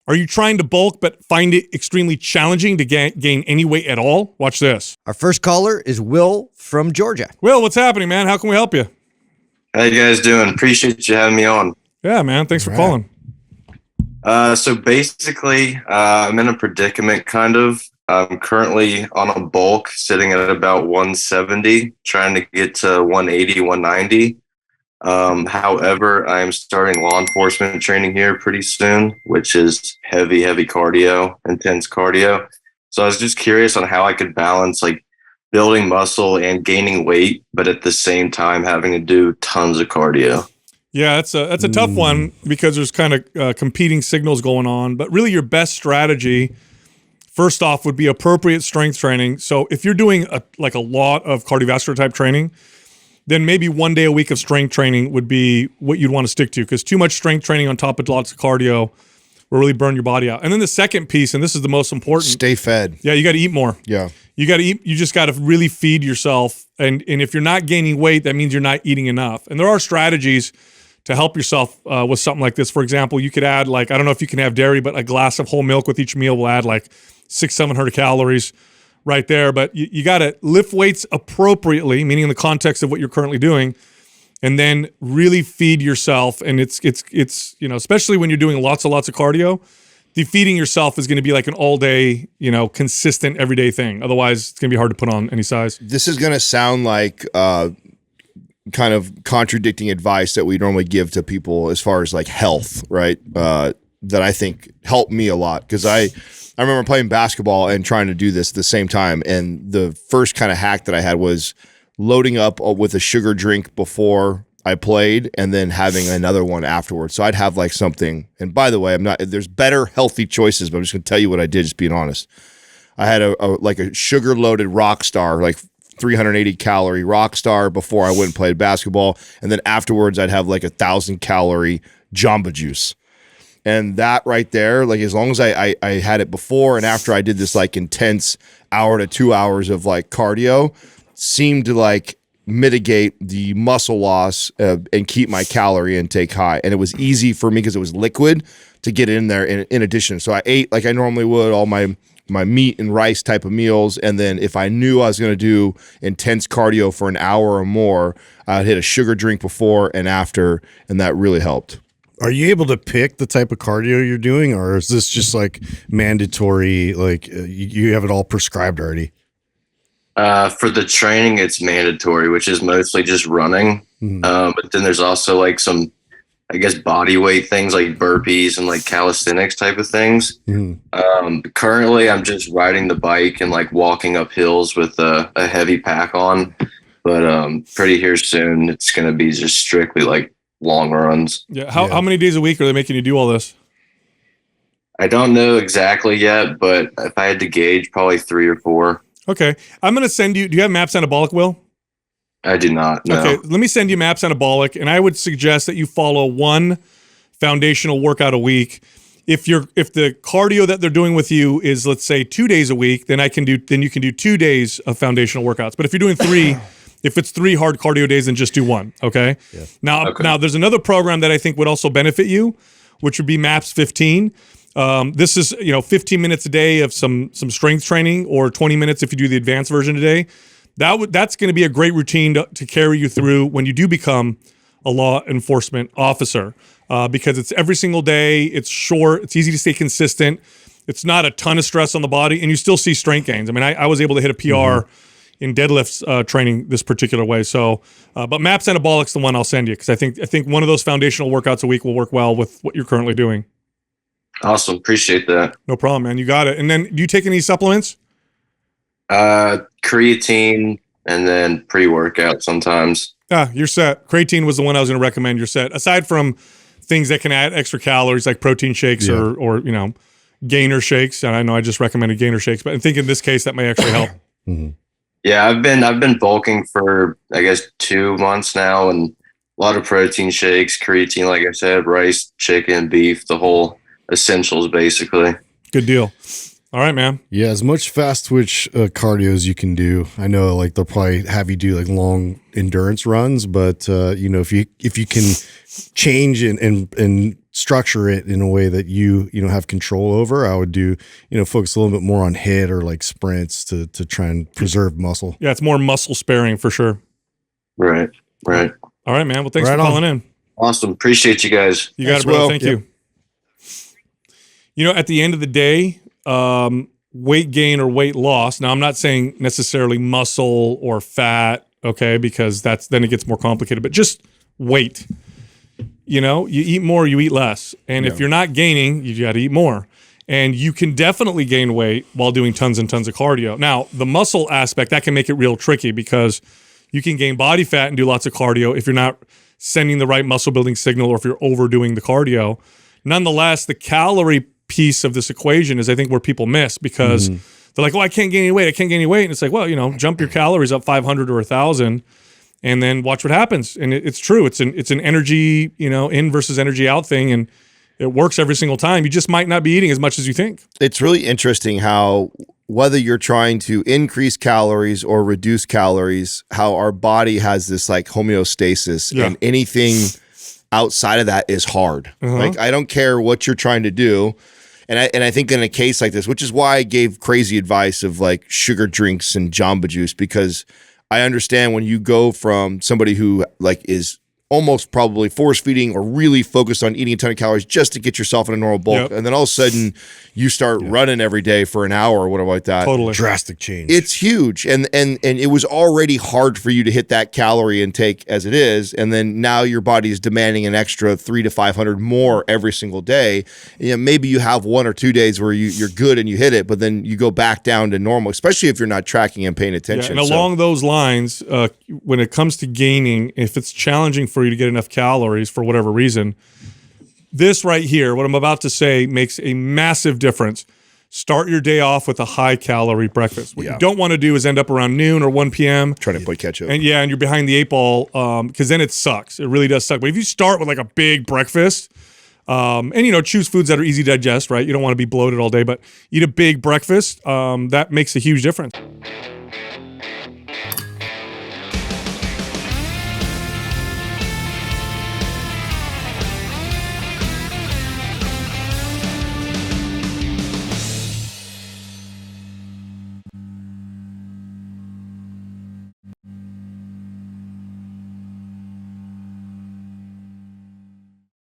Are you trying to bulk but find it extremely challenging to gain any weight at all? Watch this. Our first caller is Will from Georgia. Will, what's happening, man? How can we help you? How you guys doing? Appreciate you having me on. Yeah, man. Thanks for calling. So basically, I'm in a predicament kind of. I'm currently on a bulk sitting at about 170, trying to get to 180, 190. However, I'm starting law enforcement training here pretty soon, which is heavy cardio, intense cardio. So I was just curious on how I could balance like building muscle and gaining weight, but at the same time having to do tons of cardio. Yeah, that's a tough one because there's kind of competing signals going on. But really, your best strategy, first off, would be appropriate strength training. So if you're doing a lot of cardiovascular type training, then maybe 1 day a week of strength training would be what you'd want to stick to, because too much strength training on top of lots of cardio will really burn your body out. And then the second piece, and this is the most important. Stay fed. Yeah, you got to eat more. Yeah. You got to eat. You just got to really feed yourself. And if you're not gaining weight, that means you're not eating enough. And there are strategies to help yourself with something like this. For example, you could add, like, I don't know if you can have dairy, but a glass of whole milk with each meal will add like 600-700 calories right there. But you got to lift weights appropriately, meaning in the context of what you're currently doing, and then really feed yourself. And it's especially when you're doing lots of cardio, feeding yourself is going to be like an all day, consistent everyday thing. Otherwise, it's going to be hard to put on any size. This is going to sound like kind of contradicting advice that we normally give to people as far as like health, right? That I think helped me a lot, because I remember playing basketball and trying to do this at the same time. And the first kind of hack that I had was loading up with a sugar drink before I played and then having another one afterwards. So I'd have like something. And by the way, there's better healthy choices, but I'm just going to tell you what I did, just being honest. I had a sugar loaded Rockstar, like 380 calorie Rockstar before I went and played basketball. And then afterwards I'd have like 1,000 calorie Jamba Juice. And that right there, like as long as I had it before and after I did this like intense hour to 2 hours of like cardio, seemed to like mitigate the muscle loss and keep my calorie intake high. And it was easy for me because it was liquid to get in there in addition. So I ate like I normally would, all my meat and rice type of meals. And then if I knew I was going to do intense cardio for an hour or more, I'd hit a sugar drink before and after, and that really helped. Are you able to pick the type of cardio you're doing, or is this just like mandatory, like you have it all prescribed already? For the training, it's mandatory, which is mostly just running. But then there's also like some, I guess, body weight things like burpees and like calisthenics type of things. Currently, I'm just riding the bike and like walking up hills with a heavy pack on. But pretty here soon, it's going to be just strictly like long runs. Yeah. How many days a week are they making you do all this? I don't know exactly yet, but if I had to gauge, probably 3 or 4. Okay. I'm going to send you, do you have MAPS Anabolic, Will? I do not, no. Okay, let me send you MAPS Anabolic, and I would suggest that you follow one foundational workout a week. If the cardio that they're doing with you is, let's say, 2 days a week, then you can do 2 days of foundational workouts. But if you're doing 3, if it's 3 hard cardio days, then just do 1. Okay. Yeah. Now there's another program that I think would also benefit you, which would be MAPS 15. This is 15 minutes a day of some strength training, or 20 minutes if you do the advanced version today. That's going to be a great routine to carry you through when you do become a law enforcement officer, because it's every single day. It's short. It's easy to stay consistent. It's not a ton of stress on the body, and you still see strength gains. I mean, I was able to hit a PR in deadlifts training this particular way. So, but MAPS Anabolic's the one I'll send you, because I think one of those foundational workouts a week will work well with what you're currently doing. Awesome. Appreciate that. No problem, man. You got it. And then do you take any supplements? Creatine and then pre-workout sometimes. You're set. Creatine was the one I was going to recommend. You're set. Aside from things that can add extra calories like protein shakes or gainer shakes. And I know I just recommended gainer shakes, but I think in this case that may actually help. Yeah, I've been bulking for, I guess, 2 months now, and a lot of protein shakes, creatine, like I said, rice, chicken, beef, the whole essentials basically. Good deal. All right, man. Yeah, as much fast twitch cardio as you can do. I know, like, they'll probably have you do like long endurance runs, but if you can change and structure it in a way that you have control over. I would do, focus a little bit more on HIIT or like sprints to try and preserve muscle. Yeah, it's more muscle sparing for sure. Right. All right, man. Well, thanks Right for on. calling in. Awesome. Appreciate you guys. You got Thanks, it, brother. Will. Thank Yep. you. At the end of the day, weight gain or weight loss. Now, I'm not saying necessarily muscle or fat, okay, because then it gets more complicated, but just weight. You eat more, you eat less. And if you're not gaining, you got to eat more. And you can definitely gain weight while doing tons and tons of cardio. Now, the muscle aspect, that can make it real tricky because you can gain body fat and do lots of cardio if you're not sending the right muscle building signal or if you're overdoing the cardio. Nonetheless, the calorie piece of this equation is, I think, where people miss because they're like, oh, I can't gain any weight. And it's like, well, jump your calories up 500 or 1,000 and then watch what happens. And it's true. It's an energy, in versus energy out thing. And it works every single time. You just might not be eating as much as you think. It's really interesting how whether you're trying to increase calories or reduce calories, how our body has this like homeostasis, and anything outside of that is hard. Like, I don't care what you're trying to do. And I think in a case like this, which is why I gave crazy advice of like sugar drinks and Jamba Juice, because I understand when you go from somebody who like is almost probably force feeding or really focused on eating a ton of calories just to get yourself in a normal bulk. And then all of a sudden you start running every day for an hour or whatever like that. Totally. Drastic change. It's huge. And it was already hard for you to hit that calorie intake as it is. And then now your body is demanding an extra 300 to 500 more every single day. Maybe you have 1 or 2 days where you're good and you hit it, but then you go back down to normal, especially if you're not tracking and paying attention. And along those lines, when it comes to gaining, if it's challenging for you to get enough calories for whatever reason, this right here, what I'm about to say, makes a massive difference. Start your day off with a high calorie breakfast. What you don't want to do is end up around noon or 1 p.m. trying to play catch up. And you're behind the 8 ball because then it sucks. It really does suck. But if you start with like a big breakfast, and choose foods that are easy to digest, right? You don't want to be bloated all day, but eat a big breakfast. That makes a huge difference.